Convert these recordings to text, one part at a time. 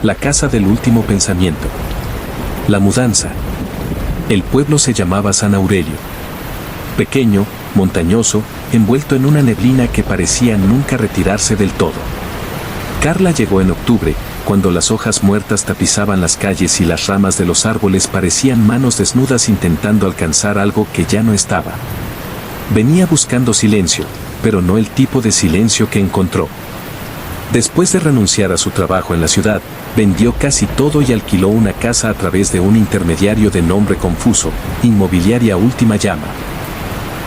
La casa del último pensamiento. La mudanza. El pueblo se llamaba San Aurelio. Pequeño, montañoso, envuelto en una neblina que parecía nunca retirarse del todo. Carla llegó en octubre, cuando las hojas muertas tapizaban las calles y las ramas de los árboles parecían manos desnudas intentando alcanzar algo que ya no estaba. Venía buscando silencio, pero no el tipo de silencio que encontró. Después de renunciar a su trabajo en la ciudad, vendió casi todo y alquiló una casa a través de un intermediario de nombre confuso, Inmobiliaria Última Llama.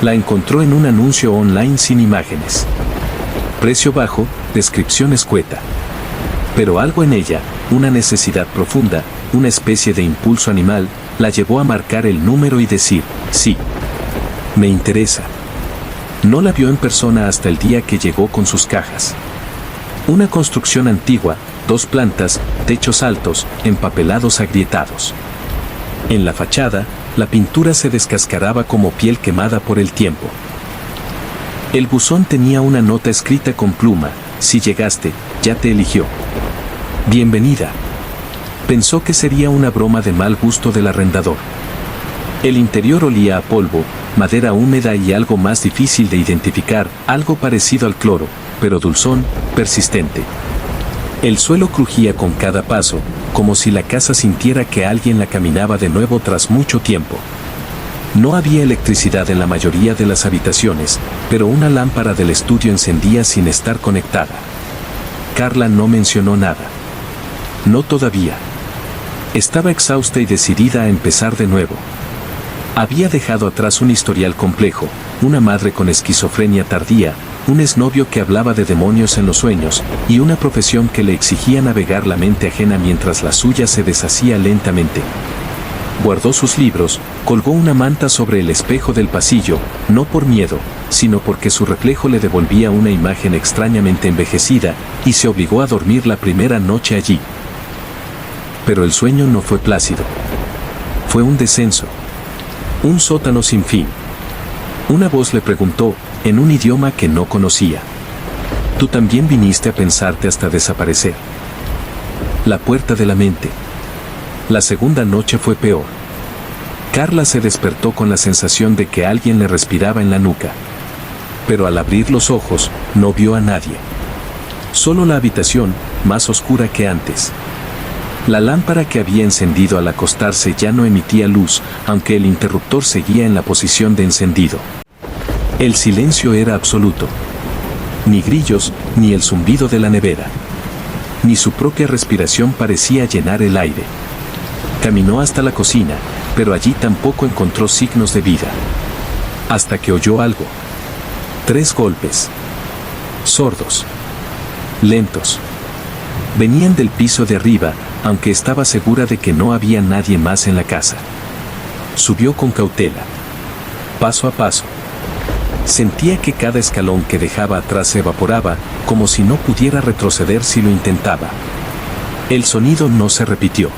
La encontró en un anuncio online sin imágenes. Precio bajo, descripción escueta. Pero algo en ella, una necesidad profunda, una especie de impulso animal, la llevó a marcar el número y decir, sí, me interesa. No la vio en persona hasta el día que llegó con sus cajas. Una construcción antigua, 2 plantas, techos altos, empapelados agrietados. En la fachada, la pintura se descascaraba como piel quemada por el tiempo. El buzón tenía una nota escrita con pluma: si llegaste, ya te eligió. Bienvenida. Pensó que sería una broma de mal gusto del arrendador. El interior olía a polvo, madera húmeda y algo más difícil de identificar, algo parecido al cloro, pero dulzón, persistente. El suelo crujía con cada paso, como si la casa sintiera que alguien la caminaba de nuevo tras mucho tiempo. No había electricidad en la mayoría de las habitaciones, pero una lámpara del estudio encendía sin estar conectada. Carla no mencionó nada. No todavía. Estaba exhausta y decidida a empezar de nuevo. Había dejado atrás un historial complejo, una madre con esquizofrenia tardía, un exnovio que hablaba de demonios en los sueños, y una profesión que le exigía navegar la mente ajena mientras la suya se deshacía lentamente. Guardó sus libros, colgó una manta sobre el espejo del pasillo, no por miedo, sino porque su reflejo le devolvía una imagen extrañamente envejecida, y se obligó a dormir la primera noche allí. Pero el sueño no fue plácido. Fue un descenso. Un sótano sin fin. Una voz le preguntó, en un idioma que no conocía: ¿tú también viniste a pensarte hasta desaparecer? La puerta de la mente. La segunda noche fue peor. Carla se despertó con la sensación de que alguien le respiraba en la nuca. Pero al abrir los ojos, no vio a nadie. Solo la habitación, más oscura que antes. La lámpara que había encendido al acostarse ya no emitía luz, aunque el interruptor seguía en la posición de encendido. El silencio era absoluto. Ni grillos, ni el zumbido de la nevera. Ni su propia respiración parecía llenar el aire. Caminó hasta la cocina, pero allí tampoco encontró signos de vida. Hasta que oyó algo. 3 golpes. Sordos. Lentos. Venían del piso de arriba, aunque estaba segura de que no había nadie más en la casa. Subió con cautela. Paso a paso. Sentía que cada escalón que dejaba atrás se evaporaba, como si no pudiera retroceder si lo intentaba. El sonido no se repitió.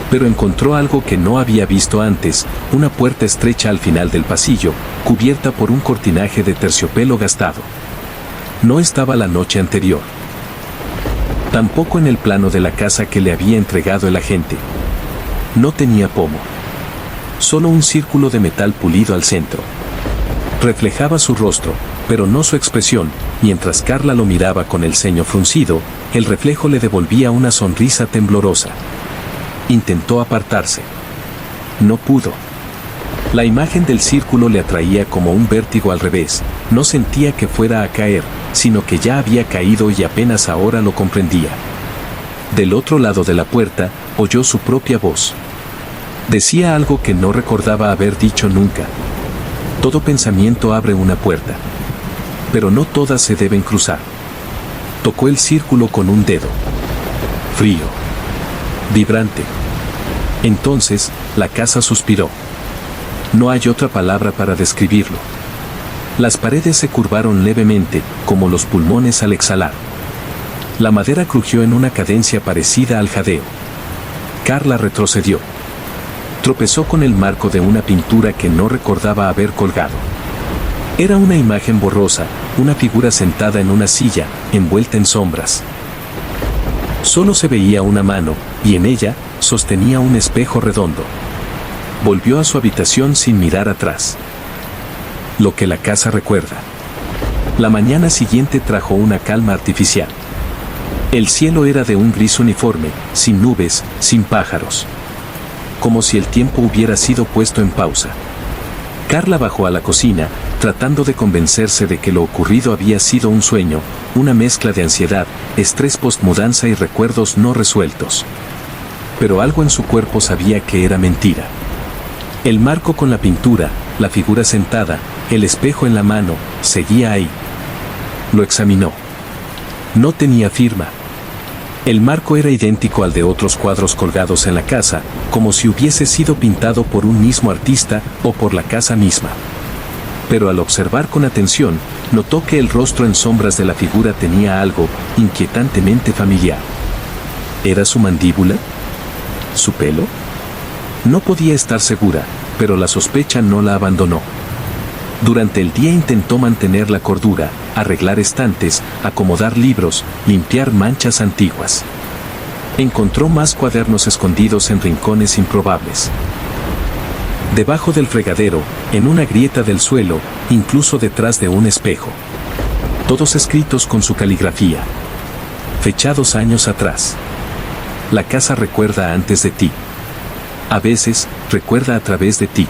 Pero encontró algo que no había visto antes, una puerta estrecha al final del pasillo, cubierta por un cortinaje de terciopelo gastado. No estaba la noche anterior. Tampoco en el plano de la casa que le había entregado el agente. No tenía pomo. Solo un círculo de metal pulido al centro. Reflejaba su rostro, pero no su expresión. Mientras Carla lo miraba con el ceño fruncido, el reflejo le devolvía una sonrisa temblorosa. Intentó apartarse. No pudo. La imagen del círculo le atraía como un vértigo al revés. No sentía que fuera a caer, sino que ya había caído y apenas ahora lo comprendía. Del otro lado de la puerta, oyó su propia voz. Decía algo que no recordaba haber dicho nunca. Todo pensamiento abre una puerta. Pero no todas se deben cruzar. Tocó el círculo con un dedo. Frío. Vibrante. Entonces, la casa suspiró. No hay otra palabra para describirlo. Las paredes se curvaron levemente, como los pulmones al exhalar. La madera crujió en una cadencia parecida al jadeo. Carla retrocedió. Tropezó con el marco de una pintura que no recordaba haber colgado. Era una imagen borrosa, una figura sentada en una silla, envuelta en sombras. Solo se veía una mano, y en ella sostenía un espejo redondo. Volvió a su habitación sin mirar atrás. Lo que la casa recuerda. La mañana siguiente trajo una calma artificial. El cielo era de un gris uniforme, sin nubes, sin pájaros. Como si el tiempo hubiera sido puesto en pausa. Carla bajó a la cocina, tratando de convencerse de que lo ocurrido había sido un sueño, una mezcla de ansiedad, estrés postmudanza y recuerdos no resueltos. Pero algo en su cuerpo sabía que era mentira. El marco con la pintura, la figura sentada, el espejo en la mano, seguía ahí. Lo examinó. No tenía firma. El marco era idéntico al de otros cuadros colgados en la casa, como si hubiese sido pintado por un mismo artista o por la casa misma. Pero al observar con atención, notó que el rostro en sombras de la figura tenía algo inquietantemente familiar. ¿Era su mandíbula? ¿Su pelo? No podía estar segura, pero la sospecha no la abandonó. Durante el día intentó mantener la cordura, arreglar estantes, acomodar libros, limpiar manchas antiguas. Encontró más cuadernos escondidos en rincones improbables. Debajo del fregadero, en una grieta del suelo, incluso detrás de un espejo. Todos escritos con su caligrafía. Fechados años atrás. La casa recuerda antes de ti. A veces, recuerda a través de ti.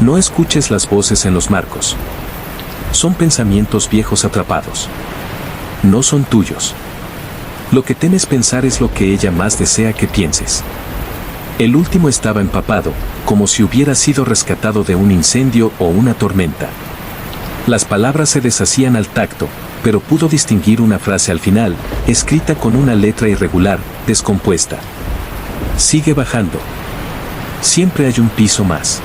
No escuches las voces en los marcos. Son pensamientos viejos atrapados. No son tuyos. Lo que temes pensar es lo que ella más desea que pienses. El último estaba empapado, como si hubiera sido rescatado de un incendio o una tormenta. Las palabras se deshacían al tacto, pero pudo distinguir una frase al final, escrita con una letra irregular, descompuesta. Sigue bajando. Siempre hay un piso más.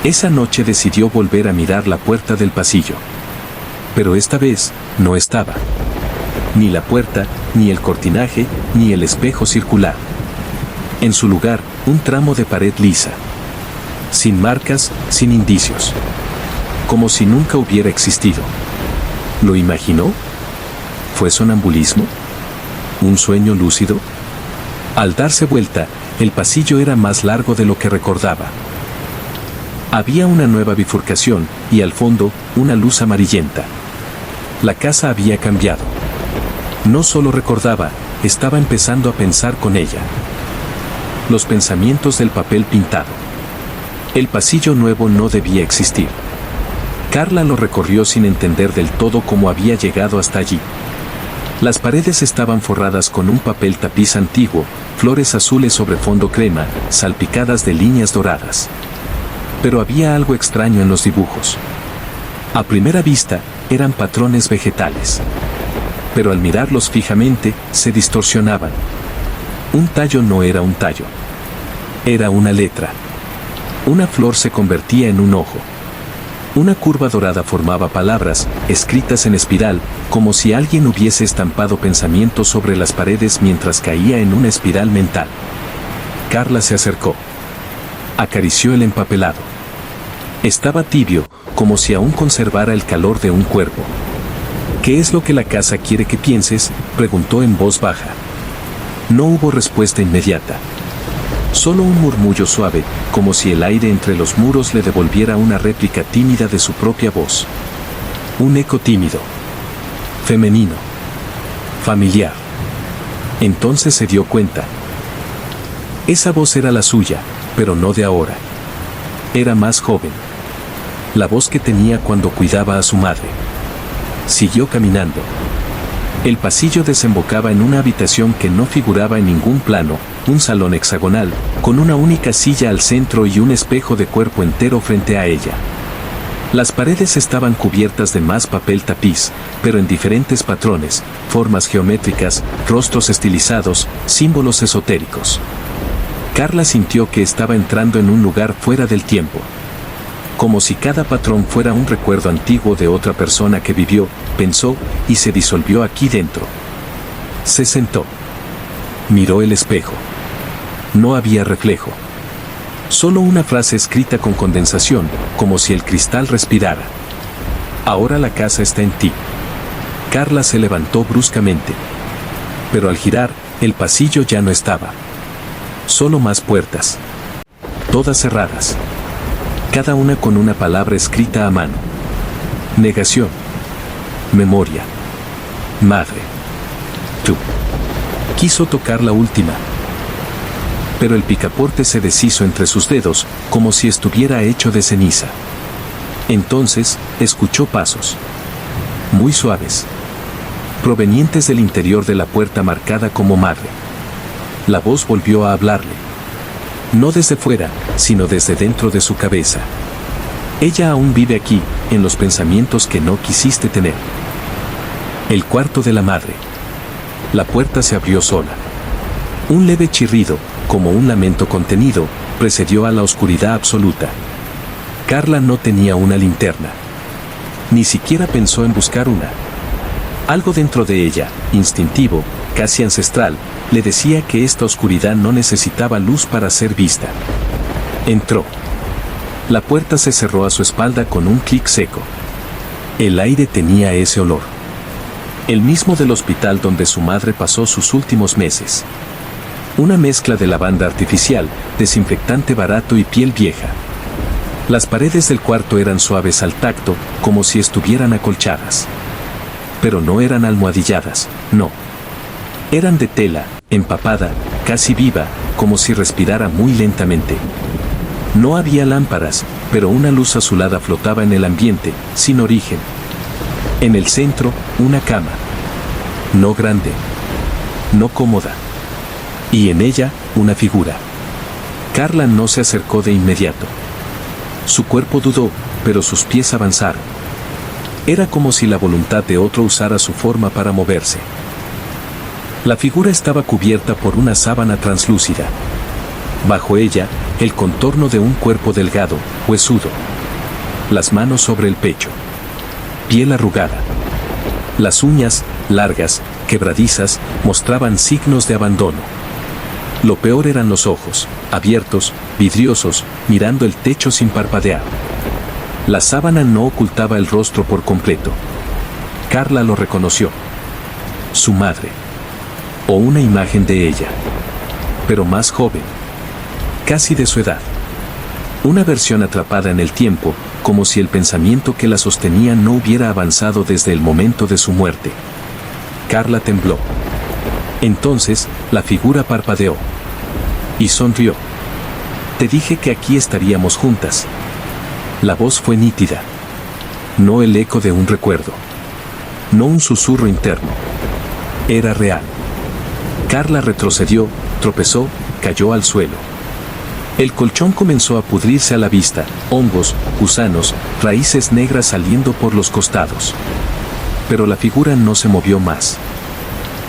Esa noche decidió volver a mirar la puerta del pasillo. Pero esta vez, no estaba. Ni la puerta, ni el cortinaje, ni el espejo circular. En su lugar, un tramo de pared lisa. Sin marcas, sin indicios. Como si nunca hubiera existido. ¿Lo imaginó? ¿Fue sonambulismo? ¿Un sueño lúcido? Al darse vuelta, el pasillo era más largo de lo que recordaba. Había una nueva bifurcación, y al fondo, una luz amarillenta. La casa había cambiado. No solo recordaba, estaba empezando a pensar con ella. Los pensamientos del papel pintado. El pasillo nuevo no debía existir. Carla lo recorrió sin entender del todo cómo había llegado hasta allí. Las paredes estaban forradas con un papel tapiz antiguo, flores azules sobre fondo crema, salpicadas de líneas doradas. Pero había algo extraño en los dibujos. A primera vista, eran patrones vegetales. Pero al mirarlos fijamente, se distorsionaban. Un tallo no era un tallo. Era una letra. Una flor se convertía en un ojo. Una curva dorada formaba palabras, escritas en espiral, como si alguien hubiese estampado pensamientos sobre las paredes mientras caía en una espiral mental. Carla se acercó. Acarició el empapelado. Estaba tibio, como si aún conservara el calor de un cuerpo. ¿Qué es lo que la casa quiere que pienses?, preguntó en voz baja. No hubo respuesta inmediata. Solo un murmullo suave, como si el aire entre los muros le devolviera una réplica tímida de su propia voz. Un eco tímido. Femenino. Familiar. Entonces se dio cuenta. Esa voz era la suya, pero no de ahora. Era más joven. La voz que tenía cuando cuidaba a su madre. Siguió caminando. El pasillo desembocaba en una habitación que no figuraba en ningún plano, un salón hexagonal, con una única silla al centro y un espejo de cuerpo entero frente a ella. Las paredes estaban cubiertas de más papel tapiz, pero en diferentes patrones, formas geométricas, rostros estilizados, símbolos esotéricos. Carla sintió que estaba entrando en un lugar fuera del tiempo. Como si cada patrón fuera un recuerdo antiguo de otra persona que vivió, pensó, y se disolvió aquí dentro. Se sentó. Miró el espejo. No había reflejo. Solo una frase escrita con condensación, como si el cristal respirara. Ahora la casa está en ti. Carla se levantó bruscamente. Pero al girar, el pasillo ya no estaba. Solo más puertas. Todas cerradas. Cada una con una palabra escrita a mano. Negación. Memoria. Madre. Tú. Quiso tocar la última. Pero el picaporte se deshizo entre sus dedos, como si estuviera hecho de ceniza. Entonces, escuchó pasos. Muy suaves. Provenientes del interior de la puerta marcada como madre. La voz volvió a hablarle. No desde fuera, sino desde dentro de su cabeza. Ella aún vive aquí, en los pensamientos que no quisiste tener. El cuarto de la madre. La puerta se abrió sola. Un leve chirrido, como un lamento contenido, precedió a la oscuridad absoluta. Carla no tenía una linterna. Ni siquiera pensó en buscar una. Algo dentro de ella, instintivo, casi ancestral, le decía que esta oscuridad no necesitaba luz para ser vista. Entró. La puerta se cerró a su espalda con un clic seco. El aire tenía ese olor. El mismo del hospital donde su madre pasó sus últimos meses. Una mezcla de lavanda artificial, desinfectante barato y piel vieja. Las paredes del cuarto eran suaves al tacto, como si estuvieran acolchadas. Pero no eran almohadilladas, no. Eran de tela, empapada, casi viva, como si respirara muy lentamente. No había lámparas, pero una luz azulada flotaba en el ambiente, sin origen. En el centro, una cama. No grande. No cómoda. Y en ella, una figura. Carla no se acercó de inmediato. Su cuerpo dudó, pero sus pies avanzaron. Era como si la voluntad de otro usara su forma para moverse. La figura estaba cubierta por una sábana translúcida. Bajo ella, el contorno de un cuerpo delgado, huesudo. Las manos sobre el pecho. Piel arrugada. Las uñas, largas, quebradizas, mostraban signos de abandono. Lo peor eran los ojos, abiertos, vidriosos, mirando el techo sin parpadear. La sábana no ocultaba el rostro por completo. Carla lo reconoció. Su madre. O una imagen de ella. Pero más joven. Casi de su edad. Una versión atrapada en el tiempo, como si el pensamiento que la sostenía no hubiera avanzado desde el momento de su muerte. Carla tembló. Entonces, la figura parpadeó. Y sonrió. Te dije que aquí estaríamos juntas. La voz fue nítida. No el eco de un recuerdo. No un susurro interno. Era real. Carla retrocedió, tropezó, cayó al suelo. El colchón comenzó a pudrirse a la vista, hongos, gusanos, raíces negras saliendo por los costados. Pero la figura no se movió más.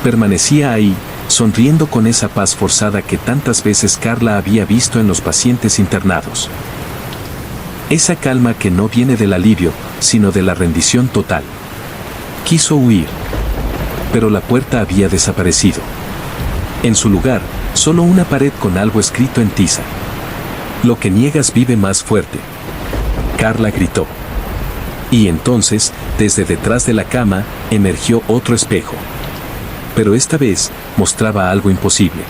Permanecía ahí, sonriendo con esa paz forzada que tantas veces Carla había visto en los pacientes internados. Esa calma que no viene del alivio, sino de la rendición total. Quiso huir. Pero la puerta había desaparecido. En su lugar, solo una pared con algo escrito en tiza. Lo que niegas vive más fuerte. Carla gritó. Y entonces, desde detrás de la cama, emergió otro espejo. Pero esta vez, mostraba algo imposible.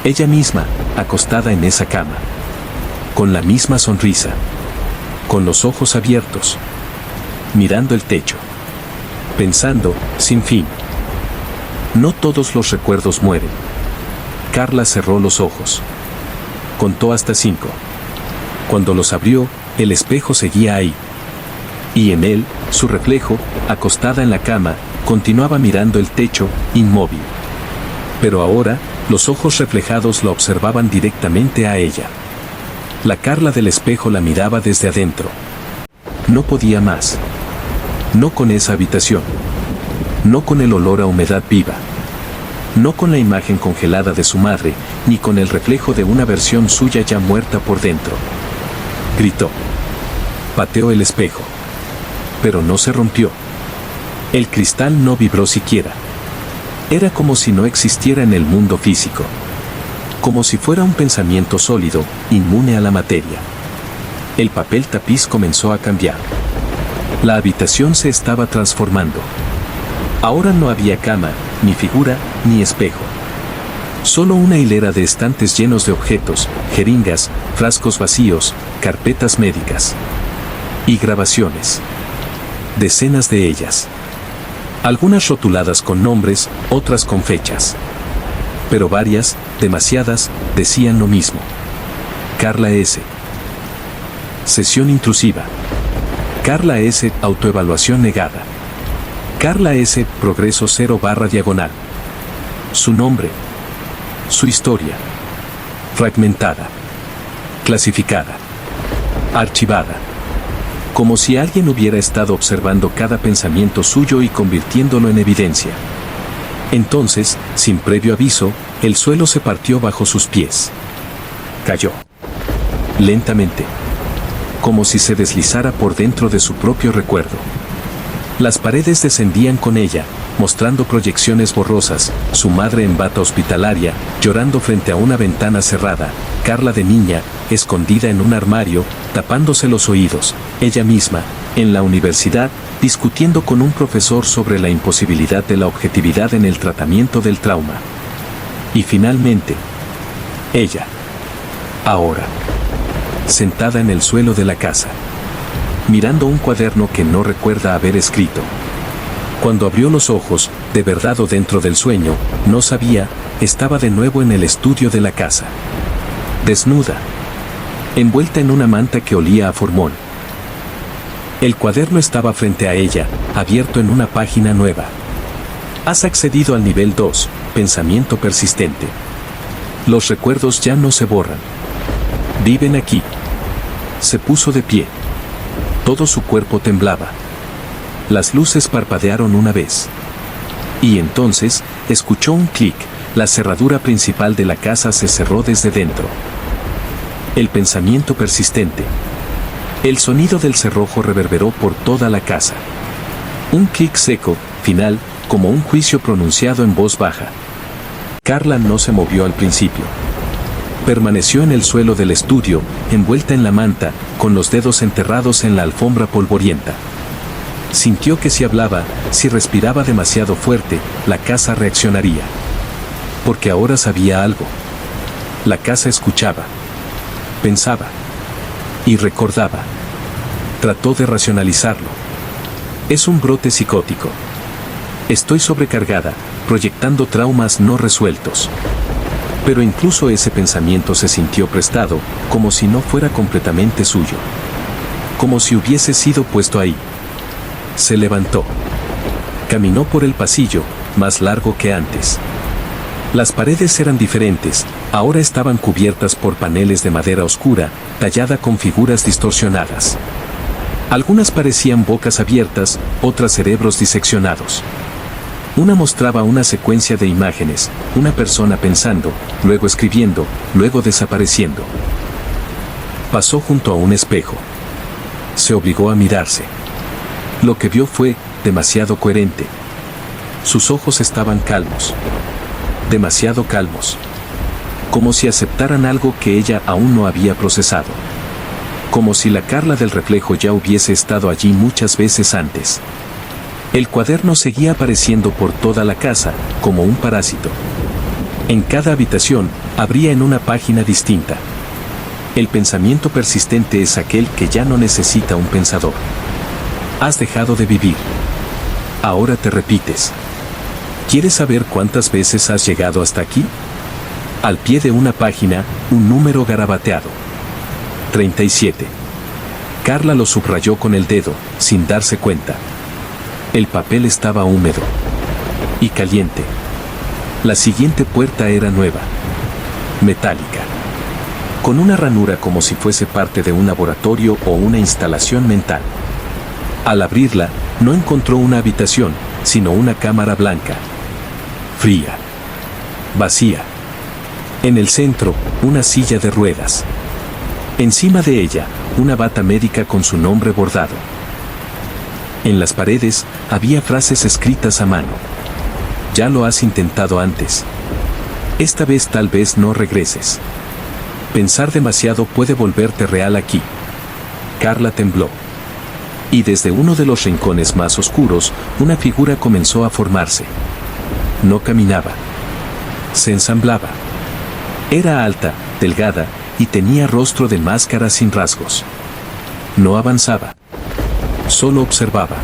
Ella misma, acostada en esa cama. Con la misma sonrisa. Con los ojos abiertos. Mirando el techo. Pensando, sin fin. No todos los recuerdos mueren. Carla cerró los ojos. Contó hasta 5. Cuando los abrió, el espejo seguía ahí. Y en él, su reflejo, acostada en la cama, continuaba mirando el techo, inmóvil. Pero ahora, los ojos reflejados la observaban directamente a ella. La Carla del espejo la miraba desde adentro. No podía más. No con esa habitación. No con el olor a humedad viva. No con la imagen congelada de su madre, ni con el reflejo de una versión suya ya muerta por dentro. Gritó. Pateó el espejo. Pero no se rompió. El cristal no vibró siquiera. Era como si no existiera en el mundo físico. Como si fuera un pensamiento sólido, inmune a la materia. El papel tapiz comenzó a cambiar. La habitación se estaba transformando. Ahora no había cama, ni figura, ni espejo. Solo una hilera de estantes llenos de objetos, jeringas, frascos vacíos, carpetas médicas. Y grabaciones. Decenas de ellas. Algunas rotuladas con nombres, otras con fechas. Pero varias, demasiadas, decían lo mismo. Carla S. Sesión intrusiva. Carla S. Autoevaluación negada. Carla S. Progreso 0/diagonal. Su nombre. Su historia. Fragmentada. Clasificada. Archivada. Como si alguien hubiera estado observando cada pensamiento suyo y convirtiéndolo en evidencia. Entonces, sin previo aviso, el suelo se partió bajo sus pies. Cayó. Lentamente. Como si se deslizara por dentro de su propio recuerdo. Las paredes descendían con ella, mostrando proyecciones borrosas, su madre en bata hospitalaria, llorando frente a una ventana cerrada, Carla de niña, escondida en un armario, tapándose los oídos, ella misma, en la universidad, discutiendo con un profesor sobre la imposibilidad de la objetividad en el tratamiento del trauma. Y finalmente, ella. Ahora. Sentada en el suelo de la casa. Mirando un cuaderno que no recuerda haber escrito. Cuando abrió los ojos, de verdad o dentro del sueño, no sabía, estaba de nuevo en el estudio de la casa. Desnuda. Envuelta en una manta que olía a formol. El cuaderno estaba frente a ella, abierto en una página nueva. Has accedido al nivel 2, pensamiento persistente. Los recuerdos ya no se borran. Viven aquí. Se puso de pie. Todo su cuerpo temblaba. Las luces parpadearon una vez. Y entonces, escuchó un clic, la cerradura principal de la casa se cerró desde dentro. El pensamiento persistente. El sonido del cerrojo reverberó por toda la casa. Un clic seco, final, como un juicio pronunciado en voz baja. Carla no se movió al principio. Permaneció en el suelo del estudio, envuelta en la manta, con los dedos enterrados en la alfombra polvorienta. Sintió que si hablaba, si respiraba demasiado fuerte, la casa reaccionaría. Porque ahora sabía algo. La casa escuchaba. Pensaba. Y recordaba. Trató de racionalizarlo. Es un brote psicótico. Estoy sobrecargada, proyectando traumas no resueltos. Pero incluso ese pensamiento se sintió prestado, como si no fuera completamente suyo. Como si hubiese sido puesto ahí. Se levantó. Caminó por el pasillo, más largo que antes. Las paredes eran diferentes, ahora estaban cubiertas por paneles de madera oscura, tallada con figuras distorsionadas. Algunas parecían bocas abiertas, otras cerebros diseccionados. Una mostraba una secuencia de imágenes, una persona pensando, luego escribiendo, luego desapareciendo. Pasó junto a un espejo. Se obligó a mirarse. Lo que vio fue demasiado coherente. Sus ojos estaban calmos. Demasiado calmos. Como si aceptaran algo que ella aún no había procesado. Como si la Carla del reflejo ya hubiese estado allí muchas veces antes. El cuaderno seguía apareciendo por toda la casa, como un parásito. En cada habitación, abría en una página distinta. El pensamiento persistente es aquel que ya no necesita un pensador. Has dejado de vivir. Ahora te repites. ¿Quieres saber cuántas veces has llegado hasta aquí? Al pie de una página, un número garabateado. 37. Carla lo subrayó con el dedo, sin darse cuenta. El papel estaba húmedo. Y caliente. La siguiente puerta era nueva. Metálica. Con una ranura como si fuese parte de un laboratorio o una instalación mental. Al abrirla, no encontró una habitación, sino una cámara blanca. Fría. Vacía. En el centro, una silla de ruedas. Encima de ella, una bata médica con su nombre bordado. En las paredes, había frases escritas a mano. Ya lo has intentado antes. Esta vez tal vez no regreses. Pensar demasiado puede volverte real aquí. Carla tembló. Y desde uno de los rincones más oscuros, una figura comenzó a formarse. No caminaba. Se ensamblaba. Era alta, delgada, y tenía rostro de máscara sin rasgos. No avanzaba. Solo observaba.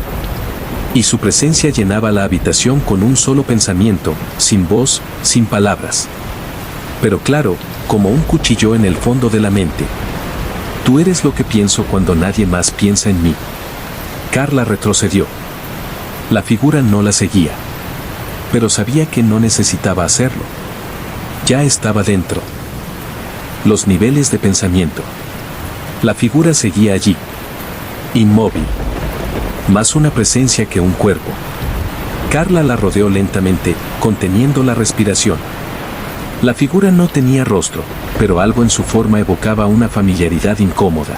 Y su presencia llenaba la habitación con un solo pensamiento, sin voz, sin palabras. Pero claro, como un cuchillo en el fondo de la mente. Tú eres lo que pienso cuando nadie más piensa en mí. Carla retrocedió. La figura no la seguía. Pero sabía que no necesitaba hacerlo. Ya estaba dentro. Los niveles de pensamiento. La figura seguía allí. Inmóvil. Más una presencia que un cuerpo. Carla la rodeó lentamente, conteniendo la respiración. La figura no tenía rostro, pero algo en su forma evocaba una familiaridad incómoda.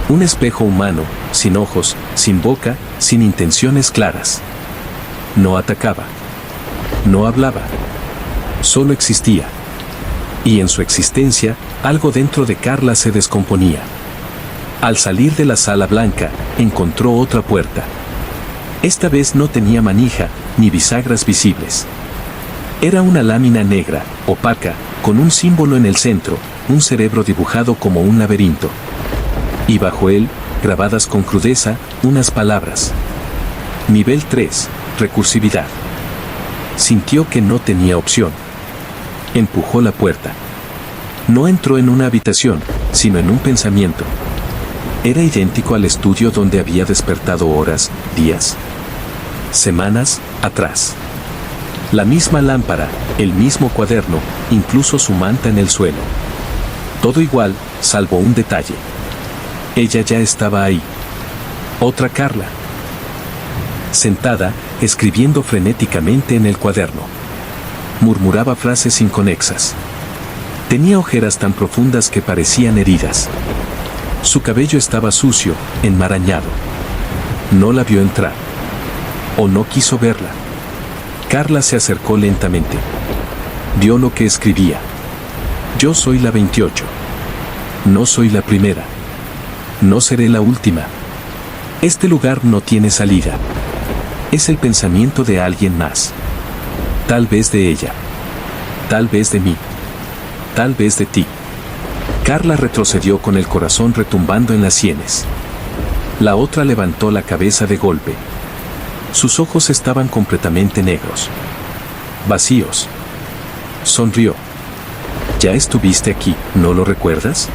Un espejo humano, sin ojos, sin boca, sin intenciones claras. No atacaba. No hablaba. Solo existía. Y en su existencia, algo dentro de Carla se descomponía. Al salir de la sala blanca, encontró otra puerta. Esta vez no tenía manija, ni bisagras visibles. Era una lámina negra, opaca, con un símbolo en el centro, un cerebro dibujado como un laberinto. Y bajo él, grabadas con crudeza, unas palabras. Nivel 3, recursividad. Sintió que no tenía opción. Empujó la puerta. No entró en una habitación, sino en un pensamiento. Era idéntico al estudio donde había despertado horas, días, semanas atrás. La misma lámpara, el mismo cuaderno, incluso su manta en el suelo. Todo igual, salvo un detalle. Ella ya estaba ahí. Otra Carla. Sentada, escribiendo frenéticamente en el cuaderno. Murmuraba frases inconexas. Tenía ojeras tan profundas que parecían heridas. Su cabello estaba sucio, enmarañado. No la vio entrar. O no quiso verla. Carla se acercó lentamente. Vio lo que escribía. Yo soy la 28. No soy la primera. No seré la última. Este lugar no tiene salida. Es el pensamiento de alguien más. Tal vez de ella. Tal vez de mí. Tal vez de ti. Carla retrocedió con el corazón retumbando en las sienes. La otra levantó la cabeza de golpe. Sus ojos estaban completamente negros. Vacíos. Sonrió. Ya estuviste aquí, ¿no lo recuerdas?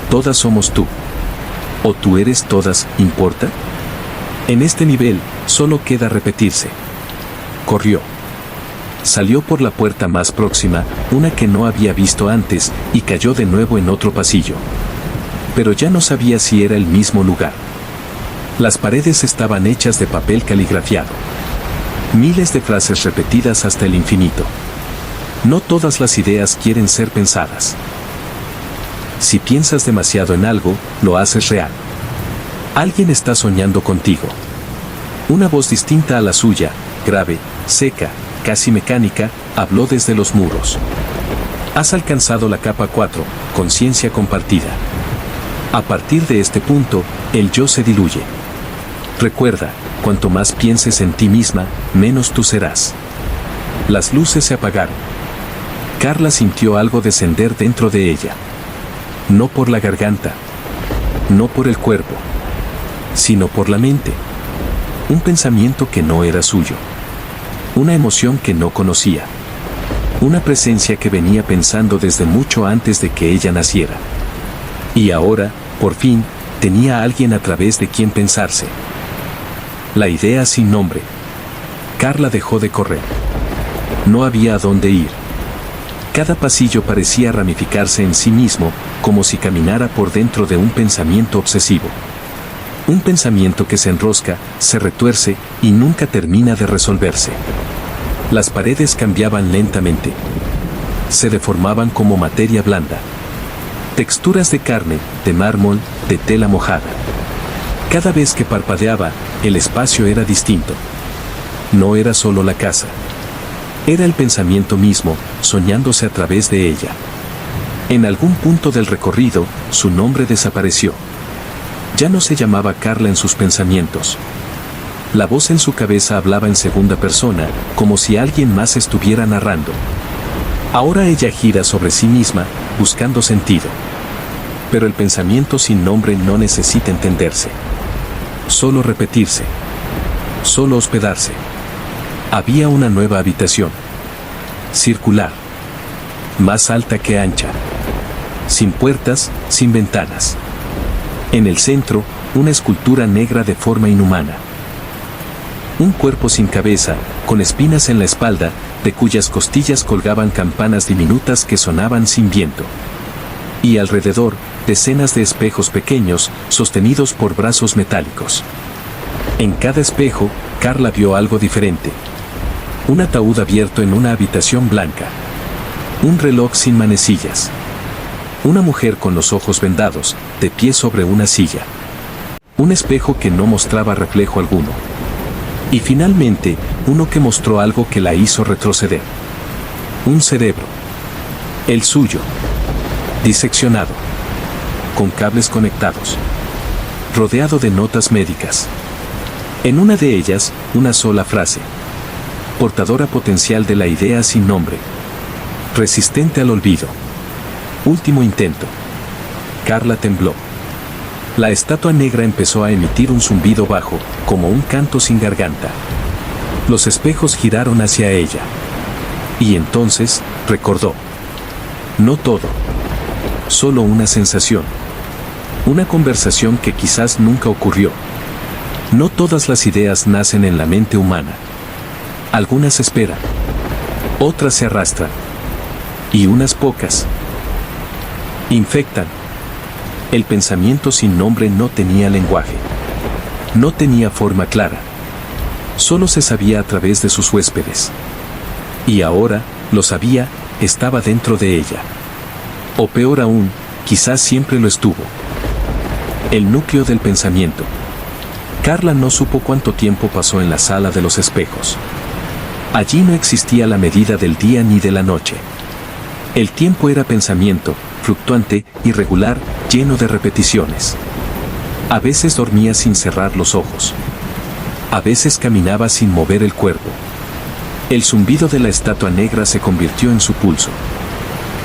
Todas somos tú. ¿O tú eres todas, importa? En este nivel, solo queda repetirse. Corrió. Salió por la puerta más próxima, una que no había visto antes, y cayó de nuevo en otro pasillo. Pero ya no sabía si era el mismo lugar. Las paredes estaban hechas de papel caligrafiado. Miles de frases repetidas hasta el infinito. No todas las ideas quieren ser pensadas. Si piensas demasiado en algo, lo haces real. Alguien está soñando contigo. Una voz distinta a la suya, grave, seca, casi mecánica, habló desde los muros. Has alcanzado la capa 4, conciencia compartida. A partir de este punto, el yo se diluye. Recuerda, cuanto más pienses en ti misma, menos tú serás. Las luces se apagaron. Carla sintió algo descender dentro de ella. No por la garganta. No por el cuerpo. Sino por la mente. Un pensamiento que no era suyo. Una emoción que no conocía. Una presencia que venía pensando desde mucho antes de que ella naciera. Y ahora, por fin, tenía a alguien a través de quien pensarse. La idea sin nombre. Carla dejó de correr. No había a dónde ir. Cada pasillo parecía ramificarse en sí mismo, como si caminara por dentro de un pensamiento obsesivo. Un pensamiento que se enrosca, se retuerce y nunca termina de resolverse. Las paredes cambiaban lentamente. Se deformaban como materia blanda. Texturas de carne, de mármol, de tela mojada. Cada vez que parpadeaba, el espacio era distinto. No era solo la casa. Era el pensamiento mismo, soñándose a través de ella. En algún punto del recorrido, su nombre desapareció. Ya no se llamaba Carla en sus pensamientos. La voz en su cabeza hablaba en segunda persona, como si alguien más estuviera narrando. Ahora ella gira sobre sí misma, buscando sentido. Pero el pensamiento sin nombre no necesita entenderse. Solo repetirse. Solo hospedarse. Había una nueva habitación. Circular. Más alta que ancha. Sin puertas, sin ventanas. En el centro, una escultura negra de forma inhumana. Un cuerpo sin cabeza, con espinas en la espalda, de cuyas costillas colgaban campanas diminutas que sonaban sin viento. Y alrededor, decenas de espejos pequeños, sostenidos por brazos metálicos. En cada espejo, Carla vio algo diferente. Un ataúd abierto en una habitación blanca. Un reloj sin manecillas. Una mujer con los ojos vendados, de pie sobre una silla. Un espejo que no mostraba reflejo alguno. Y finalmente, uno que mostró algo que la hizo retroceder. Un cerebro. El suyo. Diseccionado. Con cables conectados. Rodeado de notas médicas. En una de ellas, una sola frase. Portadora potencial de la idea sin nombre. Resistente al olvido. Último intento. Carla tembló. La estatua negra empezó a emitir un zumbido bajo, como un canto sin garganta. Los espejos giraron hacia ella. Y entonces, recordó. No todo. Solo una sensación. Una conversación que quizás nunca ocurrió. No todas las ideas nacen en la mente humana. Algunas esperan. Otras se arrastran. Y unas pocas infectan. El pensamiento sin nombre no tenía lenguaje. No tenía forma clara. Solo se sabía a través de sus huéspedes. Y ahora, lo sabía, estaba dentro de ella. O peor aún, quizás siempre lo estuvo. El núcleo del pensamiento. Carla no supo cuánto tiempo pasó en la sala de los espejos. Allí no existía la medida del día ni de la noche. El tiempo era pensamiento, fluctuante, irregular, lleno de repeticiones. A veces dormía sin cerrar los ojos. A veces caminaba sin mover el cuerpo. El zumbido de la estatua negra se convirtió en su pulso.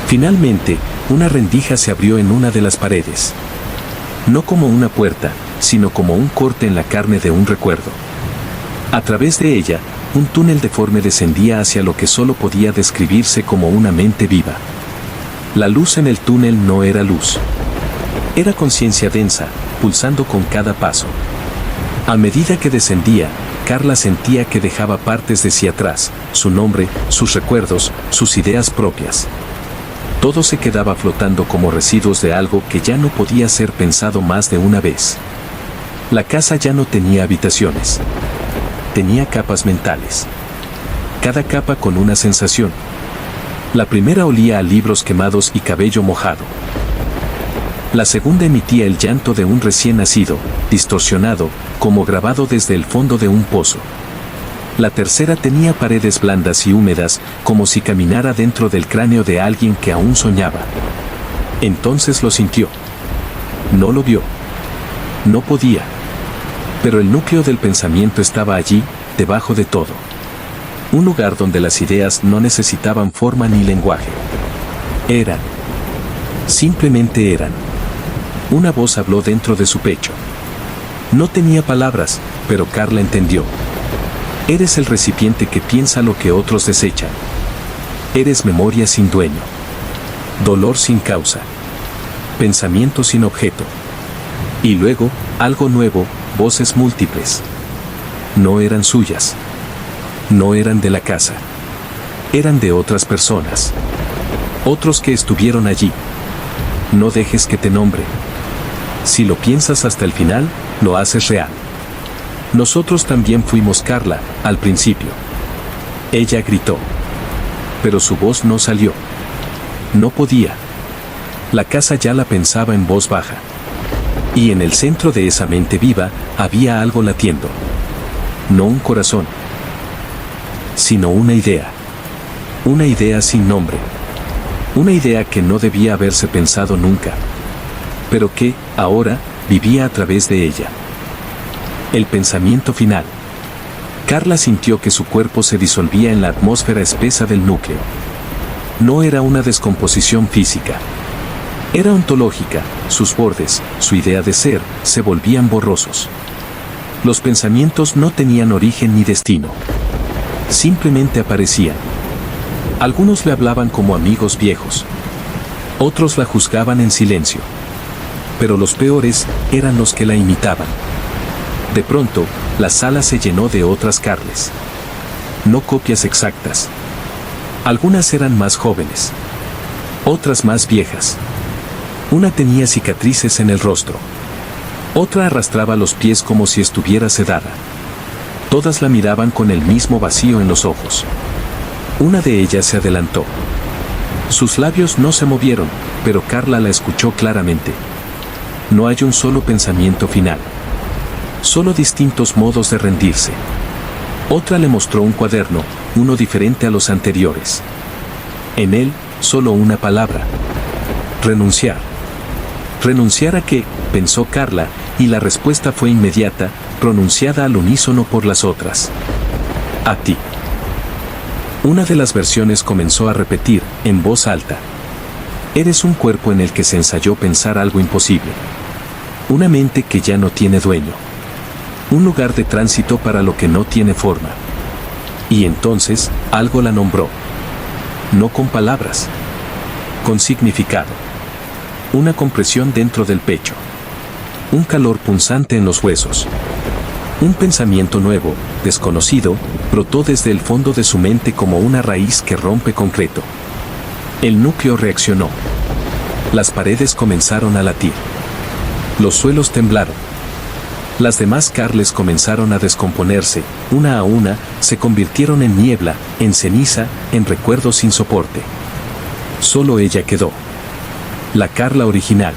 Finalmente, una rendija se abrió en una de las paredes. No como una puerta, sino como un corte en la carne de un recuerdo. A través de ella, un túnel deforme descendía hacia lo que solo podía describirse como una mente viva. La luz en el túnel no era luz. Era conciencia densa, pulsando con cada paso. A medida que descendía, Carla sentía que dejaba partes de sí atrás, su nombre, sus recuerdos, sus ideas propias. Todo se quedaba flotando como residuos de algo que ya no podía ser pensado más de una vez. La casa ya no tenía habitaciones. Tenía capas mentales. Cada capa con una sensación. La primera olía a libros quemados y cabello mojado. La segunda emitía el llanto de un recién nacido, distorsionado, como grabado desde el fondo de un pozo. La tercera tenía paredes blandas y húmedas, como si caminara dentro del cráneo de alguien que aún soñaba. Entonces lo sintió. No lo vio. No podía. Pero el núcleo del pensamiento estaba allí, debajo de todo. Un lugar donde las ideas no necesitaban forma ni lenguaje. Eran. Simplemente eran. Una voz habló dentro de su pecho. No tenía palabras, pero Carla entendió. Eres el recipiente que piensa lo que otros desechan. Eres memoria sin dueño. Dolor sin causa. Pensamiento sin objeto. Y luego, algo nuevo, voces múltiples. No eran suyas. No eran de la casa. Eran de otras personas. Otros que estuvieron allí. No dejes que te nombre. Si lo piensas hasta el final, lo haces real. Nosotros también fuimos Carla, al principio. Ella gritó. Pero su voz no salió. No podía. La casa ya la pensaba en voz baja. Y en el centro de esa mente viva, había algo latiendo. No un corazón, sino una idea. Una idea sin nombre. Una idea que no debía haberse pensado nunca. Pero que, ahora, vivía a través de ella. El pensamiento final. Carla sintió que su cuerpo se disolvía en la atmósfera espesa del núcleo. No era una descomposición física. Era ontológica, sus bordes, su idea de ser, se volvían borrosos. Los pensamientos no tenían origen ni destino. Simplemente aparecían. Algunos le hablaban como amigos viejos. Otros la juzgaban en silencio. Pero los peores eran los que la imitaban. De pronto, la sala se llenó de otras Carles. No copias exactas. Algunas eran más jóvenes. Otras más viejas. Una tenía cicatrices en el rostro. Otra arrastraba los pies como si estuviera sedada. Todas la miraban con el mismo vacío en los ojos. Una de ellas se adelantó. Sus labios no se movieron, pero Carla la escuchó claramente. No hay un solo pensamiento final. Solo distintos modos de rendirse. Otra le mostró un cuaderno, uno diferente a los anteriores. En él, solo una palabra. Renunciar. ¿Renunciar a qué?, pensó Carla, y la respuesta fue inmediata, pronunciada al unísono por las otras. A ti. Una de las versiones comenzó a repetir, en voz alta. Eres un cuerpo en el que se ensayó pensar algo imposible. Una mente que ya no tiene dueño. Un lugar de tránsito para lo que no tiene forma. Y entonces, algo la nombró. No con palabras. Con significado. Una compresión dentro del pecho. Un calor punzante en los huesos. Un pensamiento nuevo, desconocido, brotó desde el fondo de su mente como una raíz que rompe concreto. El núcleo reaccionó. Las paredes comenzaron a latir. Los suelos temblaron. Las demás Carles comenzaron a descomponerse, una a una, se convirtieron en niebla, en ceniza, en recuerdos sin soporte. Solo ella quedó. La Carla original.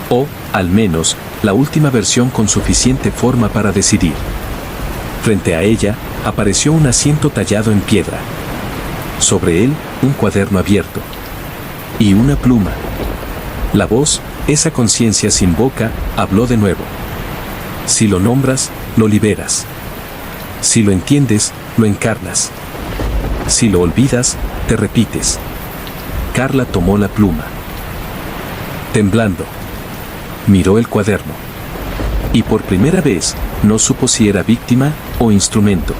O, al menos, la última versión con suficiente forma para decidir. Frente a ella, apareció un asiento tallado en piedra. Sobre él, un cuaderno abierto. Y una pluma. La voz, esa conciencia sin boca, habló de nuevo. Si lo nombras, lo liberas. Si lo entiendes, lo encarnas. Si lo olvidas, te repites. Carla tomó la pluma. Temblando. Miró el cuaderno. Y por primera vez, no supo si era víctima o instrumento.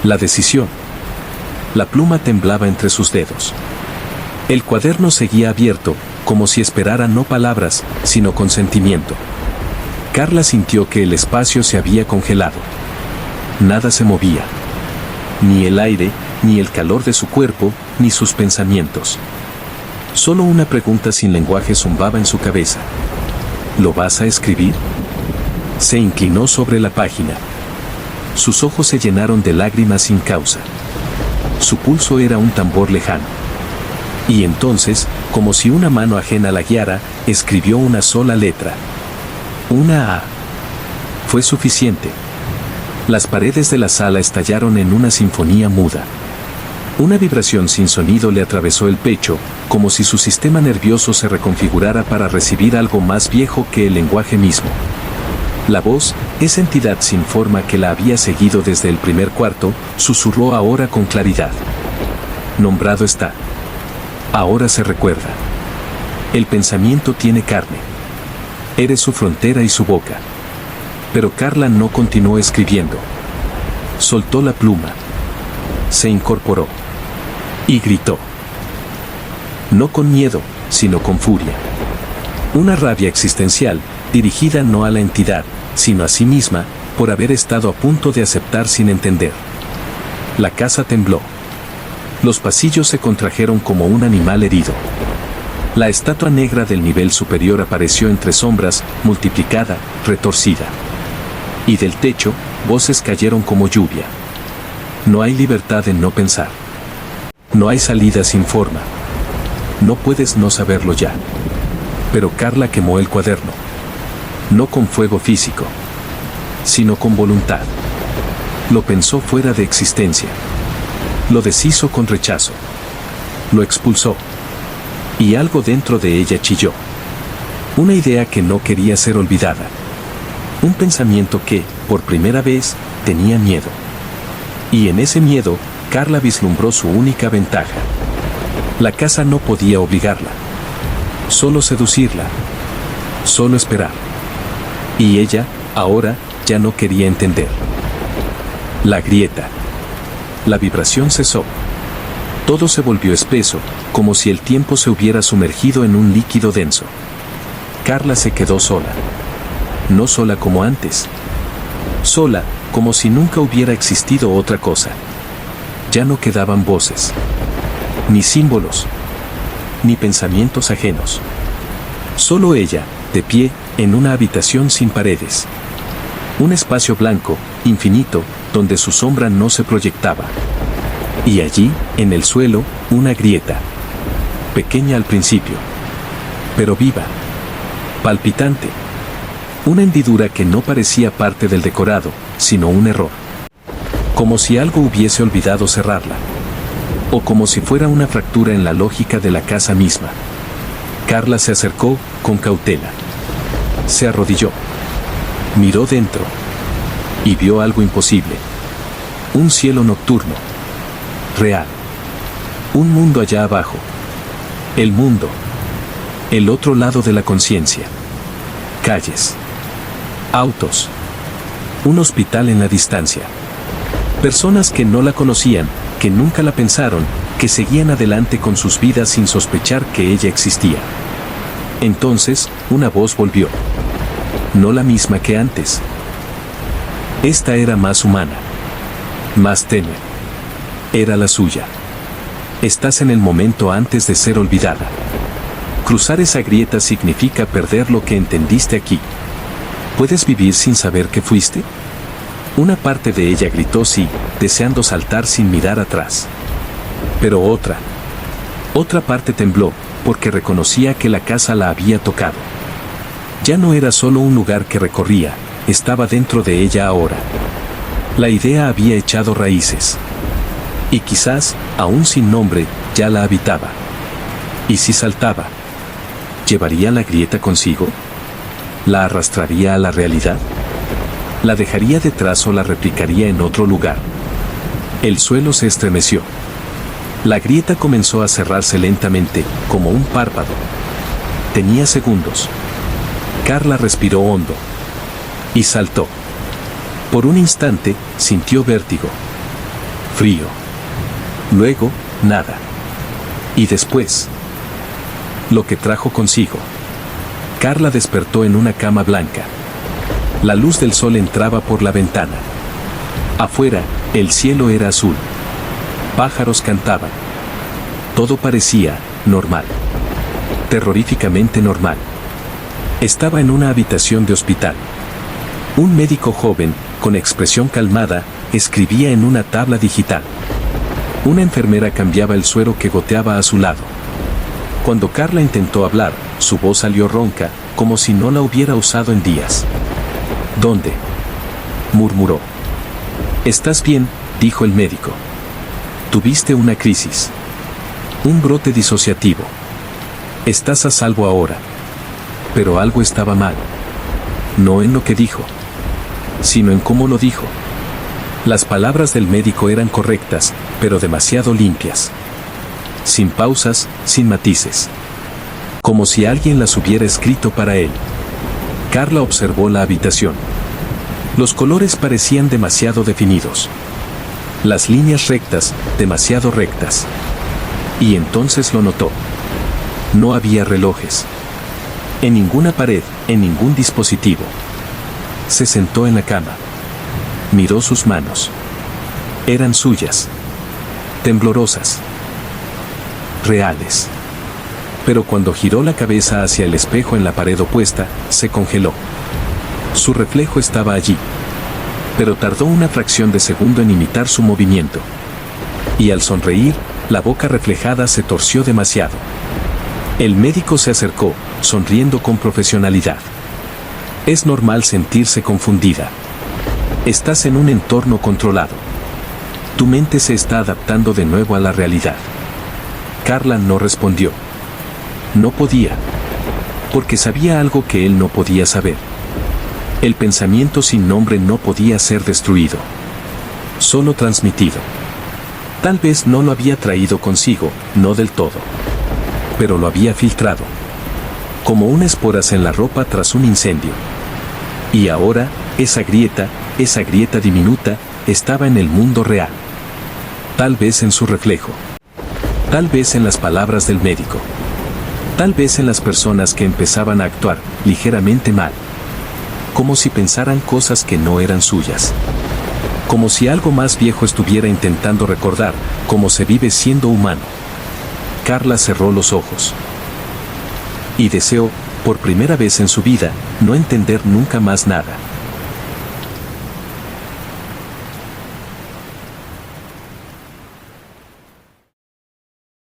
La decisión. La pluma temblaba entre sus dedos. El cuaderno seguía abierto, como si esperara no palabras, sino consentimiento. Carla sintió que el espacio se había congelado. Nada se movía. Ni el aire, ni el calor de su cuerpo, ni sus pensamientos. Solo una pregunta sin lenguaje zumbaba en su cabeza. ¿Lo vas a escribir? Se inclinó sobre la página. Sus ojos se llenaron de lágrimas sin causa. Su pulso era un tambor lejano. Y entonces, como si una mano ajena la guiara, escribió una sola letra. Una A. Fue suficiente. Las paredes de la sala estallaron en una sinfonía muda. Una vibración sin sonido le atravesó el pecho, como si su sistema nervioso se reconfigurara para recibir algo más viejo que el lenguaje mismo. La voz, esa entidad sin forma que la había seguido desde el primer cuarto, susurró ahora con claridad. Nombrado está. Ahora se recuerda. El pensamiento tiene carne. Eres su frontera y su boca. Pero Carla no continuó escribiendo. Soltó la pluma. Se incorporó. Y gritó. No con miedo, sino con furia. Una rabia existencial, dirigida no a la entidad, sino a sí misma, por haber estado a punto de aceptar sin entender. La casa tembló. Los pasillos se contrajeron como un animal herido. La estatua negra del nivel superior apareció entre sombras, multiplicada, retorcida. Y del techo, voces cayeron como lluvia. No hay libertad en no pensar. No hay salida sin forma. No puedes no saberlo ya. Pero Carla quemó el cuaderno. No con fuego físico, sino con voluntad. Lo pensó fuera de existencia. Lo deshizo con rechazo. Lo expulsó. Y algo dentro de ella chilló. Una idea que no quería ser olvidada. Un pensamiento que, por primera vez, tenía miedo. Y en ese miedo, Carla vislumbró su única ventaja. La casa no podía obligarla. Solo seducirla. Solo esperar. Y ella, ahora, ya no quería entender. La grieta. La vibración cesó. Todo se volvió espeso, como si el tiempo se hubiera sumergido en un líquido denso. Carla se quedó sola. No sola como antes. Sola, como si nunca hubiera existido otra cosa. Ya no quedaban voces. Ni símbolos. Ni pensamientos ajenos. Solo ella, de pie, en una habitación sin paredes. Un espacio blanco, infinito, donde su sombra no se proyectaba. Y allí, en el suelo, una grieta. Pequeña al principio. Pero viva. Palpitante. Una hendidura que no parecía parte del decorado, sino un error. Como si algo hubiese olvidado cerrarla. O como si fuera una fractura en la lógica de la casa misma. Carla se acercó, con cautela. Se arrodilló. Miró dentro. Y vio algo imposible. Un cielo nocturno. Real. Un mundo allá abajo. El mundo. El otro lado de la conciencia. Calles. Autos. Un hospital en la distancia. Personas que no la conocían, que nunca la pensaron, que seguían adelante con sus vidas sin sospechar que ella existía. Entonces, una voz volvió. No la misma que antes. Esta era más humana. Más tenue. Era la suya. Estás en el momento antes de ser olvidada. Cruzar esa grieta significa perder lo que entendiste aquí. ¿Puedes vivir sin saber que fuiste? Una parte de ella gritó sí, deseando saltar sin mirar atrás. Pero otra parte tembló, porque reconocía que la casa la había tocado. Ya no era solo un lugar que recorría, estaba dentro de ella ahora. La idea había echado raíces. Y quizás, aún sin nombre, ya la habitaba. ¿Y si saltaba? ¿Llevaría la grieta consigo? ¿La arrastraría a la realidad? ¿La dejaría detrás o la replicaría en otro lugar? El suelo se estremeció. La grieta comenzó a cerrarse lentamente, como un párpado. Tenía segundos. Carla respiró hondo. Y saltó. Por un instante, sintió vértigo. Frío. Luego, nada. Y después, lo que trajo consigo. Carla despertó en una cama blanca. La luz del sol entraba por la ventana. Afuera, el cielo era azul. Pájaros cantaban. Todo parecía normal. Terroríficamente normal. Estaba en una habitación de hospital. Un médico joven, con expresión calmada, escribía en una tabla digital. Una enfermera cambiaba el suero que goteaba a su lado. Cuando Carla intentó hablar, su voz salió ronca, como si no la hubiera usado en días. ¿Dónde?, murmuró. «¿Estás bien?», dijo el médico. «Tuviste una crisis. Un brote disociativo. Estás a salvo ahora». Pero algo estaba mal. No en lo que dijo, sino en cómo lo dijo. Las palabras del médico eran correctas, pero demasiado limpias. Sin pausas, sin matices. Como si alguien las hubiera escrito para él. Carla observó la habitación. Los colores parecían demasiado definidos. Las líneas rectas, demasiado rectas. Y entonces lo notó. No había relojes. En ninguna pared, en ningún dispositivo. Se sentó en la cama. Miró sus manos. Eran suyas. Temblorosas. Reales. Pero cuando giró la cabeza hacia el espejo en la pared opuesta, se congeló. Su reflejo estaba allí. Pero tardó una fracción de segundo en imitar su movimiento. Y al sonreír, la boca reflejada se torció demasiado. El médico se acercó, sonriendo con profesionalidad. Es normal sentirse confundida. Estás en un entorno controlado. Tu mente se está adaptando de nuevo a la realidad. Carla no respondió. No podía. Porque sabía algo que él no podía saber. El pensamiento sin nombre no podía ser destruido, solo transmitido. Tal vez no lo había traído consigo, no del todo, pero lo había filtrado, como unas esporas en la ropa tras un incendio. Y ahora, esa grieta diminuta, estaba en el mundo real. Tal vez en su reflejo. Tal vez en las palabras del médico. Tal vez en las personas que empezaban a actuar ligeramente mal. Como si pensaran cosas que no eran suyas. Como si algo más viejo estuviera intentando recordar cómo se vive siendo humano. Carla cerró los ojos. Y deseó, por primera vez en su vida, no entender nunca más nada.